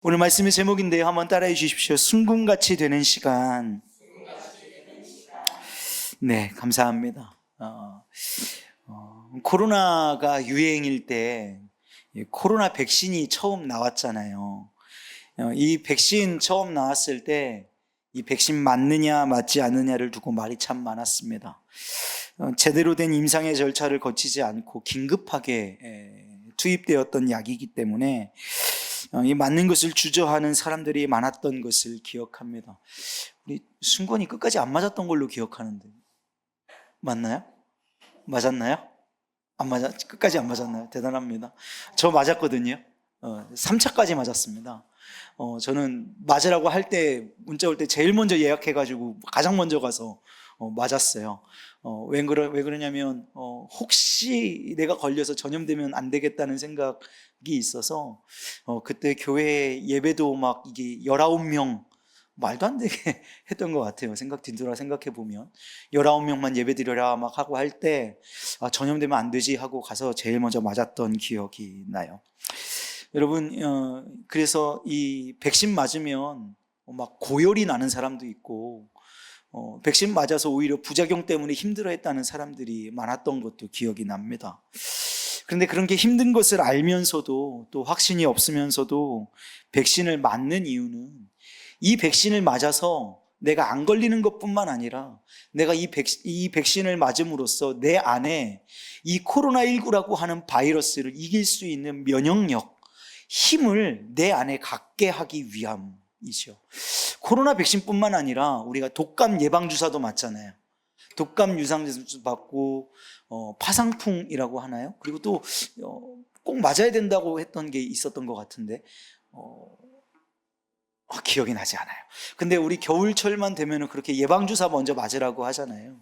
오늘 말씀의 제목인데요. 한번 따라해 주십시오. 순금같이 되는 시간. 네, 감사합니다. 코로나가 유행일 때 코로나 백신이 처음 나왔잖아요. 이 백신 처음 나왔을 때 이 백신 맞느냐 맞지 않느냐를 두고 말이 참 많았습니다. 제대로 된 임상의 절차를 거치지 않고 긴급하게 투입되었던 약이기 때문에 이 맞는 것을 주저하는 사람들이 많았던 것을 기억합니다. 우리 순건이 끝까지 안 맞았던 걸로 기억하는데 맞나요? 맞았나요? 끝까지 안 맞았나요? 대단합니다. 저 맞았거든요. 3차까지 맞았습니다. 저는 맞으라고 할 때 문자 올 때 제일 먼저 예약해가지고 가장 먼저 가서 맞았어요. 왜 그러냐면 혹시 내가 걸려서 전염되면 안 되겠다는 생각이 있어서 그때 교회 예배도 막 이게 19명 말도 안 되게 했던 것 같아요. 뒤돌아 생각해 보면 19명만 예배 드려라 막 하고 할 때 전염되면 안 되지 하고 가서 제일 먼저 맞았던 기억이 나요. 여러분, 그래서 이 백신 맞으면 막 고열이 나는 사람도 있고 백신 맞아서 오히려 부작용 때문에 힘들어했다는 사람들이 많았던 것도 기억이 납니다. 그런데 그런 게 힘든 것을 알면서도 또 확신이 없으면서도 백신을 맞는 이유는 이 백신을 맞아서 내가 안 걸리는 것뿐만 아니라 내가 이 백신을 맞음으로써 내 안에 이 코로나19라고 하는 바이러스를 이길 수 있는 면역력, 힘을 내 안에 갖게 하기 위함이죠. 코로나 백신뿐만 아니라 우리가 독감 예방주사도 맞잖아요. 독감 유상주사 맞고 파상풍이라고 하나요? 그리고 또 꼭 맞아야 된다고 했던 게 있었던 것 같은데 기억이 나지 않아요. 근데 우리 겨울철만 되면 그렇게 예방주사 먼저 맞으라고 하잖아요.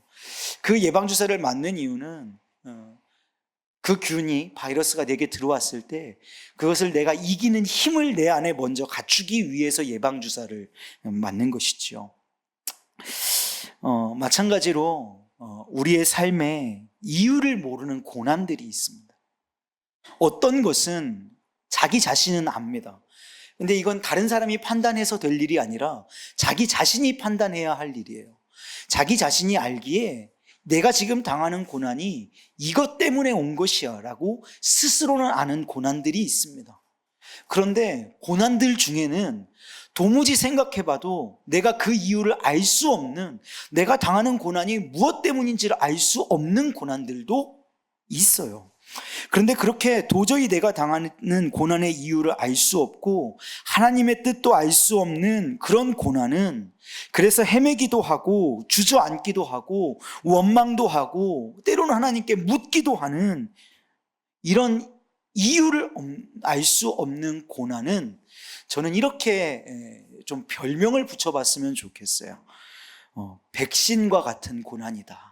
그 예방주사를 맞는 이유는 그 균이 바이러스가 내게 들어왔을 때 그것을 내가 이기는 힘을 내 안에 먼저 갖추기 위해서 예방주사를 맞는 것이죠. 마찬가지로 우리의 삶에 이유를 모르는 고난들이 있습니다. 어떤 것은 자기 자신은 압니다. 근데 이건 다른 사람이 판단해서 될 일이 아니라 자기 자신이 판단해야 할 일이에요. 자기 자신이 알기에 내가 지금 당하는 고난이 이것 때문에 온 것이야 라고 스스로는 아는 고난들이 있습니다. 그런데 고난들 중에는 도무지 생각해봐도 내가 그 이유를 알 수 없는, 내가 당하는 고난이 무엇 때문인지를 알 수 없는 고난들도 있어요. 그런데 그렇게 도저히 내가 당하는 고난의 이유를 알 수 없고 하나님의 뜻도 알 수 없는 그런 고난은 그래서 헤매기도 하고 주저앉기도 하고 원망도 하고 때로는 하나님께 묻기도 하는 이런 이유를 알 수 없는 고난은 저는 이렇게 좀 별명을 붙여봤으면 좋겠어요. 백신과 같은 고난이다.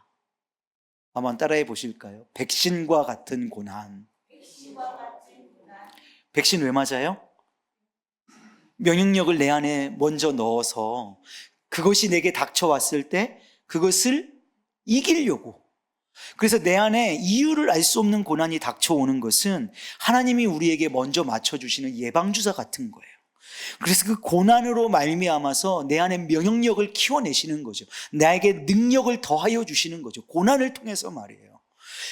한번 따라해 보실까요? 백신과 같은 고난. 백신 왜 맞아요? 면역력을 내 안에 먼저 넣어서 그것이 내게 닥쳐왔을 때 그것을 이기려고. 그래서 내 안에 이유를 알 수 없는 고난이 닥쳐오는 것은 하나님이 우리에게 먼저 맞춰주시는 예방주사 같은 거예요. 그래서 그 고난으로 말미암아서 내 안에 면역력을 키워내시는 거죠. 나에게 능력을 더하여 주시는 거죠. 고난을 통해서 말이에요.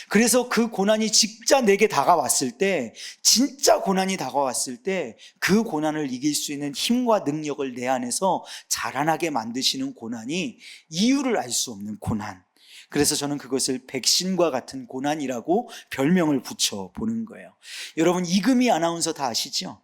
그래서 그 고난이 진짜 내게 다가왔을 때, 진짜 고난이 다가왔을 때 그 고난을 이길 수 있는 힘과 능력을 내 안에서 자라나게 만드시는 고난이 이유를 알 수 없는 고난. 그래서 저는 그것을 백신과 같은 고난이라고 별명을 붙여보는 거예요. 여러분, 이금희 아나운서 다 아시죠?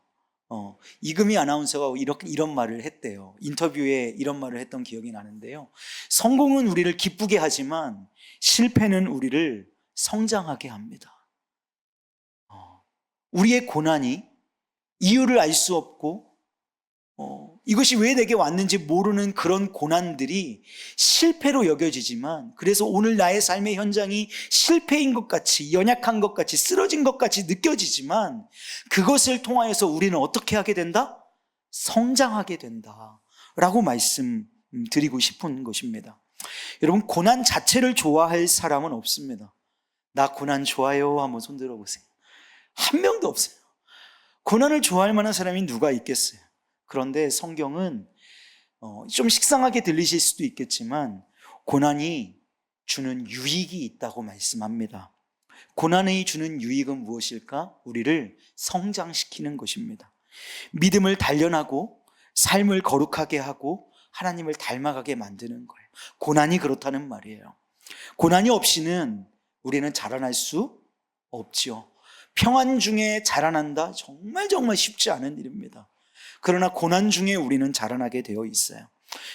이금희 아나운서가 이런 말을 했대요. 인터뷰에 이런 말을 했던 기억이 나는데요. 성공은 우리를 기쁘게 하지만 실패는 우리를 성장하게 합니다. 우리의 고난이 이유를 알 수 없고 이것이 왜 내게 왔는지 모르는 그런 고난들이 실패로 여겨지지만, 그래서 오늘 나의 삶의 현장이 실패인 것 같이, 연약한 것 같이, 쓰러진 것 같이 느껴지지만 그것을 통하여서 우리는 어떻게 하게 된다? 성장하게 된다 라고 말씀드리고 싶은 것입니다. 여러분, 고난 자체를 좋아할 사람은 없습니다. 나 고난 좋아요 한번 손 들어보세요. 한 명도 없어요. 고난을 좋아할 만한 사람이 누가 있겠어요? 그런데 성경은 좀 식상하게 들리실 수도 있겠지만 고난이 주는 유익이 있다고 말씀합니다. 고난이 주는 유익은 무엇일까? 우리를 성장시키는 것입니다. 믿음을 단련하고 삶을 거룩하게 하고 하나님을 닮아가게 만드는 거예요. 고난이 그렇다는 말이에요. 고난이 없이는 우리는 자라날 수 없죠. 평안 중에 자라난다? 정말 쉽지 않은 일입니다. 그러나 고난 중에 우리는 자라나게 되어 있어요.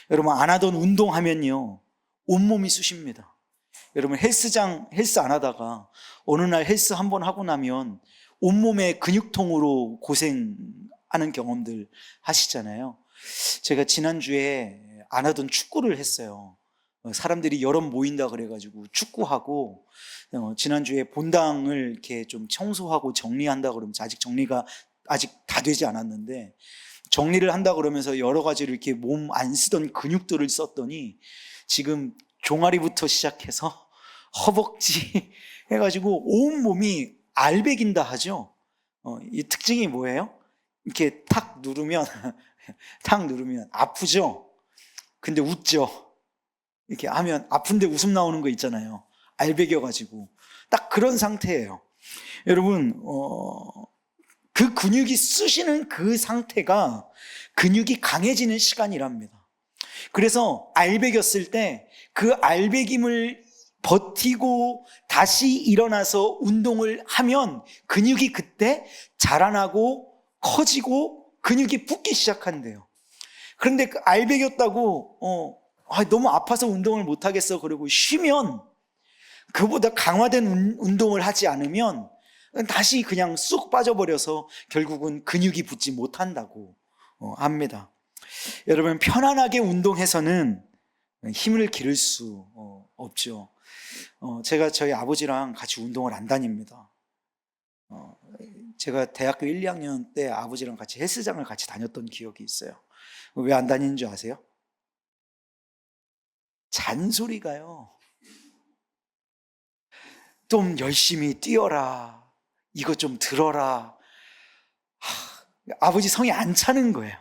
여러분, 안 하던 운동하면요, 온몸이 쑤십니다. 여러분, 헬스 안 하다가 어느 날 헬스 한번 하고 나면 온몸에 근육통으로 고생하는 경험들 하시잖아요. 제가 지난주에 안 하던 축구를 했어요. 사람들이 여럿 모인다 그래가지고 축구하고, 지난주에 본당을 이렇게 좀 청소하고 정리한다 그러면 정리가 아직 다 되지 않았는데, 정리를 한다 그러면서 여러 가지로 이렇게 몸 안 쓰던 근육들을 썼더니 지금 종아리부터 시작해서 허벅지 해가지고 온 몸이 알배긴다 하죠. 이 특징이 뭐예요? 이렇게 탁 누르면 아프죠? 근데 웃죠? 이렇게 하면 아픈데 웃음 나오는 거 있잖아요. 알배겨가지고 딱 그런 상태예요. 여러분, 그 근육이 쑤시는 그 상태가 근육이 강해지는 시간이랍니다. 그래서 알배겼을 때 그 알배김을 버티고 다시 일어나서 운동을 하면 근육이 그때 자라나고 커지고 근육이 붙기 시작한대요. 그런데 그 알배겼다고 너무 아파서 운동을 못하겠어 그러고 쉬면, 그보다 강화된 운동을 하지 않으면 다시 그냥 쑥 빠져버려서 결국은 근육이 붙지 못한다고 합니다. 여러분, 편안하게 운동해서는 힘을 기를 수 없죠. 제가 저희 아버지랑 같이 운동을 안 다닙니다. 제가 대학교 1, 2학년 때 아버지랑 같이 헬스장을 같이 다녔던 기억이 있어요. 왜 안 다니는 줄 아세요? 잔소리가요. 좀 열심히 뛰어라. 이거 좀 들어라. 아버지 성이 안 차는 거예요.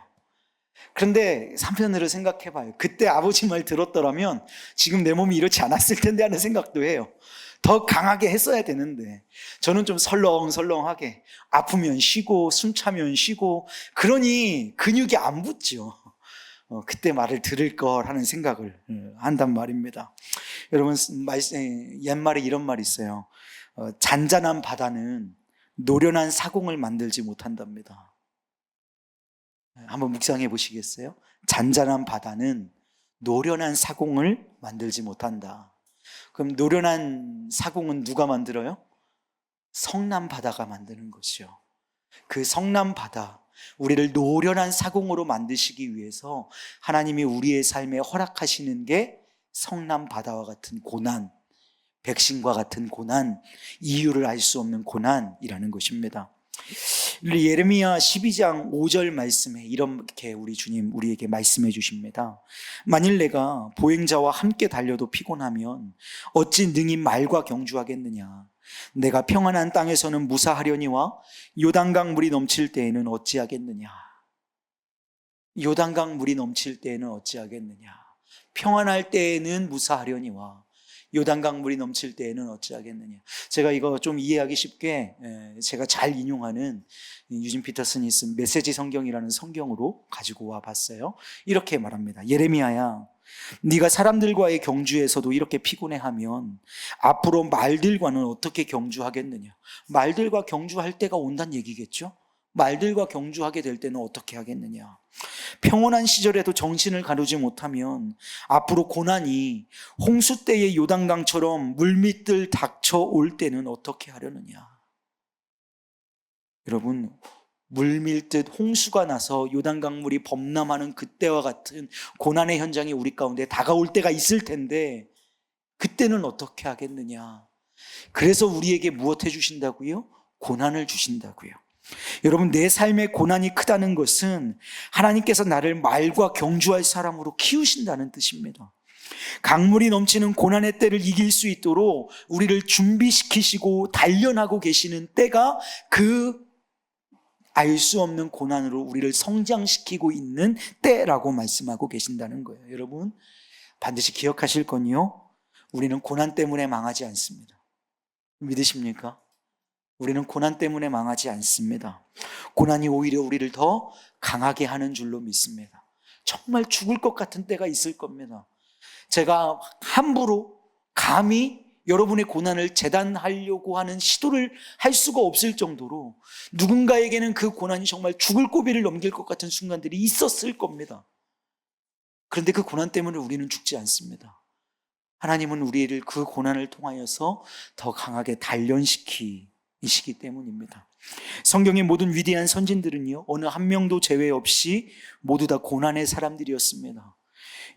그런데 한편으로 생각해봐요. 그때 아버지 말 들었더라면 지금 내 몸이 이렇지 않았을 텐데 하는 생각도 해요. 더 강하게 했어야 되는데 저는 좀 설렁설렁하게 아프면 쉬고 숨 차면 쉬고 그러니 근육이 안 붙죠. 그때 말을 들을 걸 하는 생각을 한단 말입니다. 여러분, 옛말에 이런 말이 있어요. 잔잔한 바다는 노련한 사공을 만들지 못한답니다. 한번 묵상해 보시겠어요? 잔잔한 바다는 노련한 사공을 만들지 못한다. 그럼 노련한 사공은 누가 만들어요? 성난 바다가 만드는 것이요. 그 성난 바다, 우리를 노련한 사공으로 만드시기 위해서 하나님이 우리의 삶에 허락하시는 게 성난 바다와 같은 고난, 백신과 같은 고난, 이유를 알 수 없는 고난이라는 것입니다. 예레미야 12장 5절 말씀에 이렇게 우리 주님 우리에게 말씀해 주십니다. 만일 내가 보행자와 함께 달려도 피곤하면 어찌 능히 말과 경주하겠느냐. 내가 평안한 땅에서는 무사하려니와 요단강 물이 넘칠 때에는 어찌하겠느냐. 요단강 물이 넘칠 때에는 어찌하겠느냐. 평안할 때에는 무사하려니와 요단강 물이 넘칠 때에는 어찌하겠느냐. 제가 이거 좀 이해하기 쉽게 제가 잘 인용하는 유진 피터슨이 쓴 메시지 성경이라는 성경으로 가지고 와 봤어요. 이렇게 말합니다. 예레미야야, 네가 사람들과의 경주에서도 이렇게 피곤해하면 앞으로 말들과는 어떻게 경주하겠느냐. 말들과 경주할 때가 온다는 얘기겠죠. 말들과 경주하게 될 때는 어떻게 하겠느냐. 평온한 시절에도 정신을 가누지 못하면 앞으로 고난이 홍수 때의 요단강처럼 물밑을 닥쳐올 때는 어떻게 하려느냐. 여러분, 물밀듯 홍수가 나서 요단강 물이 범람하는 그때와 같은 고난의 현장이 우리 가운데 다가올 때가 있을 텐데 그때는 어떻게 하겠느냐. 그래서 우리에게 무엇 해주신다고요? 고난을 주신다고요. 여러분, 내 삶의 고난이 크다는 것은 하나님께서 나를 말과 경주할 사람으로 키우신다는 뜻입니다. 강물이 넘치는 고난의 때를 이길 수 있도록 우리를 준비시키시고 단련하고 계시는 때가 그 알 수 없는 고난으로 우리를 성장시키고 있는 때라고 말씀하고 계신다는 거예요. 여러분, 반드시 기억하실 건요, 우리는 고난 때문에 망하지 않습니다. 믿으십니까? 우리는 고난 때문에 망하지 않습니다. 고난이 오히려 우리를 더 강하게 하는 줄로 믿습니다. 정말 죽을 것 같은 때가 있을 겁니다. 제가 함부로 감히 여러분의 고난을 재단하려고 하는 시도를 할 수가 없을 정도로 누군가에게는 그 고난이 정말 죽을 고비를 넘길 것 같은 순간들이 있었을 겁니다. 그런데 그 고난 때문에 우리는 죽지 않습니다. 하나님은 우리를 그 고난을 통하여서 더 강하게 단련시키시기 때문입니다. 성경의 모든 위대한 선진들은요, 어느 한 명도 제외 없이 모두 다 고난의 사람들이었습니다.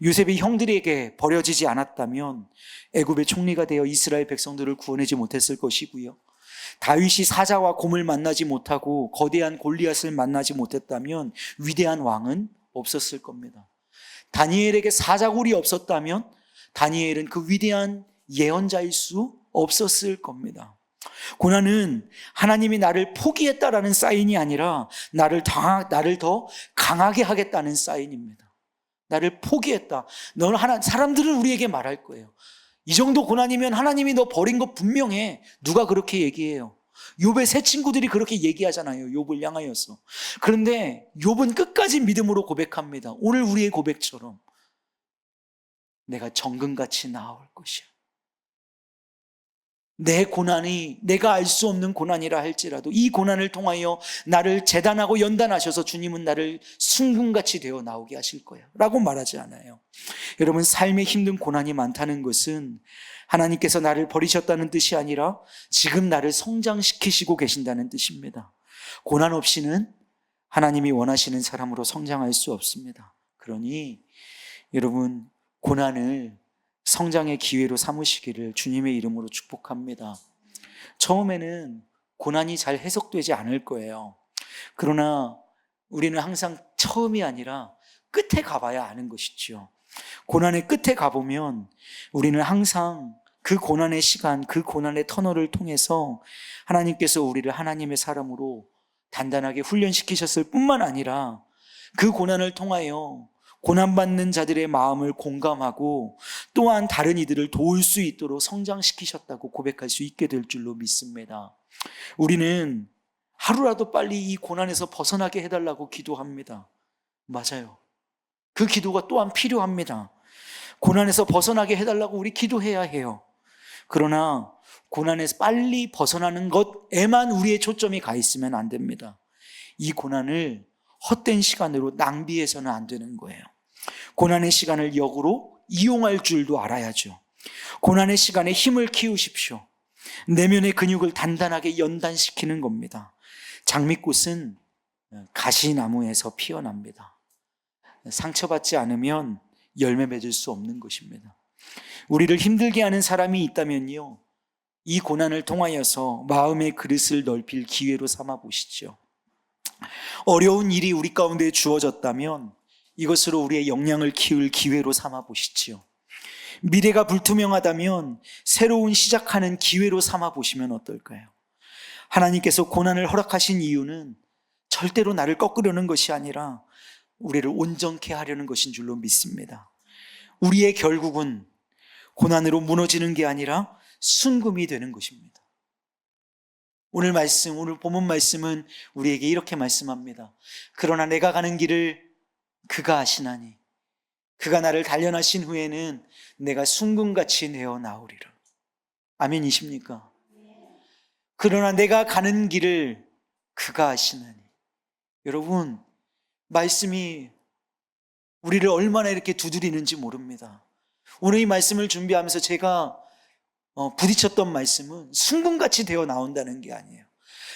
요셉이 형들에게 버려지지 않았다면 애굽의 총리가 되어 이스라엘 백성들을 구원하지 못했을 것이고요, 다윗이 사자와 곰을 만나지 못하고 거대한 골리앗을 만나지 못했다면 위대한 왕은 없었을 겁니다. 다니엘에게 사자굴이 없었다면 다니엘은 그 위대한 예언자일 수 없었을 겁니다. 고난은 하나님이 나를 포기했다라는 사인이 아니라 나를 더 강하게 하겠다는 사인입니다. 나를 포기했다. 너는 사람들은 우리에게 말할 거예요. 이 정도 고난이면 하나님이 너 버린 거 분명해. 누가 그렇게 얘기해요? 욥의 세 친구들이 그렇게 얘기하잖아요. 욥을 향하여서. 그런데 욥은 끝까지 믿음으로 고백합니다. 오늘 우리의 고백처럼 내가 정금같이 나아올 것이야. 내 고난이 내가 알 수 없는 고난이라 할지라도 이 고난을 통하여 나를 재단하고 연단하셔서 주님은 나를 순금같이 되어 나오게 하실 거야 라고 말하지 않아요. 여러분, 삶에 힘든 고난이 많다는 것은 하나님께서 나를 버리셨다는 뜻이 아니라 지금 나를 성장시키시고 계신다는 뜻입니다. 고난 없이는 하나님이 원하시는 사람으로 성장할 수 없습니다. 그러니 여러분, 고난을 성장의 기회로 삼으시기를 주님의 이름으로 축복합니다. 처음에는 고난이 잘 해석되지 않을 거예요. 그러나 우리는 항상 처음이 아니라 끝에 가봐야 아는 것이죠. 고난의 끝에 가보면 우리는 항상 그 고난의 시간, 그 고난의 터널을 통해서 하나님께서 우리를 하나님의 사람으로 단단하게 훈련시키셨을 뿐만 아니라 그 고난을 통하여 고난받는 자들의 마음을 공감하고 또한 다른 이들을 도울 수 있도록 성장시키셨다고 고백할 수 있게 될 줄로 믿습니다. 우리는 하루라도 빨리 이 고난에서 벗어나게 해달라고 기도합니다. 맞아요. 그 기도가 또한 필요합니다. 고난에서 벗어나게 해달라고 우리 기도해야 해요. 그러나 고난에서 빨리 벗어나는 것에만 우리의 초점이 가 있으면 안 됩니다. 이 고난을 헛된 시간으로 낭비해서는 안 되는 거예요. 고난의 시간을 역으로 이용할 줄도 알아야죠. 고난의 시간에 힘을 키우십시오. 내면의 근육을 단단하게 연단시키는 겁니다. 장미꽃은 가시나무에서 피어납니다. 상처받지 않으면 열매 맺을 수 없는 것입니다. 우리를 힘들게 하는 사람이 있다면요, 이 고난을 통하여서 마음의 그릇을 넓힐 기회로 삼아 보시죠. 어려운 일이 우리 가운데 주어졌다면 이것으로 우리의 역량을 키울 기회로 삼아 보시지요. 미래가 불투명하다면 새로운 시작하는 기회로 삼아 보시면 어떨까요? 하나님께서 고난을 허락하신 이유는 절대로 나를 꺾으려는 것이 아니라 우리를 온전케 하려는 것인 줄로 믿습니다. 우리의 결국은 고난으로 무너지는 게 아니라 순금이 되는 것입니다. 오늘 본문 말씀은 우리에게 이렇게 말씀합니다. 그러나 내가 가는 길을 그가 아시나니 그가 나를 단련하신 후에는 내가 순금같이 되어 나오리라. 아멘이십니까? 그러나 내가 가는 길을 그가 아시나니. 여러분, 말씀이 우리를 얼마나 이렇게 두드리는지 모릅니다. 오늘 이 말씀을 준비하면서 제가 부딪혔던 말씀은 순금같이 되어 나온다는 게 아니에요.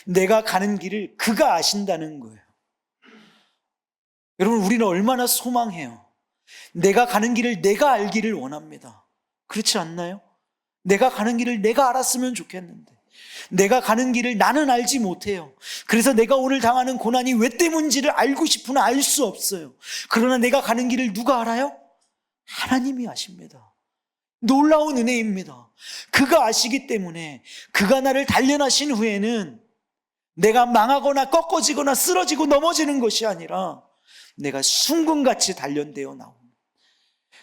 내가 가는 길을 그가 아신다는 거예요. 여러분, 우리는 얼마나 소망해요. 내가 가는 길을 내가 알기를 원합니다. 그렇지 않나요? 내가 가는 길을 내가 알았으면 좋겠는데 내가 가는 길을 나는 알지 못해요. 그래서 내가 오늘 당하는 고난이 왜 때문인지를 알고 싶으나 알 수 없어요. 그러나 내가 가는 길을 누가 알아요? 하나님이 아십니다. 놀라운 은혜입니다. 그가 아시기 때문에 그가 나를 단련하신 후에는 내가 망하거나 꺾어지거나 쓰러지고 넘어지는 것이 아니라 내가 순금같이 단련되어 나오는,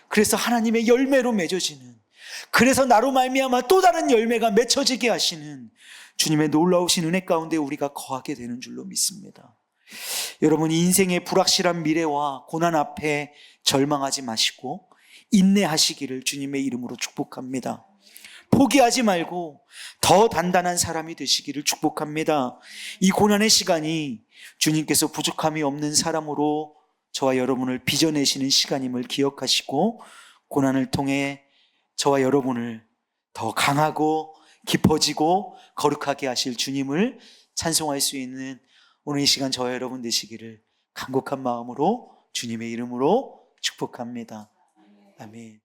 그래서 하나님의 열매로 맺어지는, 그래서 나로 말미암아 또 다른 열매가 맺혀지게 하시는 주님의 놀라우신 은혜 가운데 우리가 거하게 되는 줄로 믿습니다. 여러분, 인생의 불확실한 미래와 고난 앞에 절망하지 마시고 인내하시기를 주님의 이름으로 축복합니다. 포기하지 말고 더 단단한 사람이 되시기를 축복합니다. 이 고난의 시간이 주님께서 부족함이 없는 사람으로 저와 여러분을 빚어내시는 시간임을 기억하시고, 고난을 통해 저와 여러분을 더 강하고 깊어지고 거룩하게 하실 주님을 찬송할 수 있는 오늘 이 시간 저와 여러분 되시기를 간곡한 마음으로 주님의 이름으로 축복합니다. 아멘.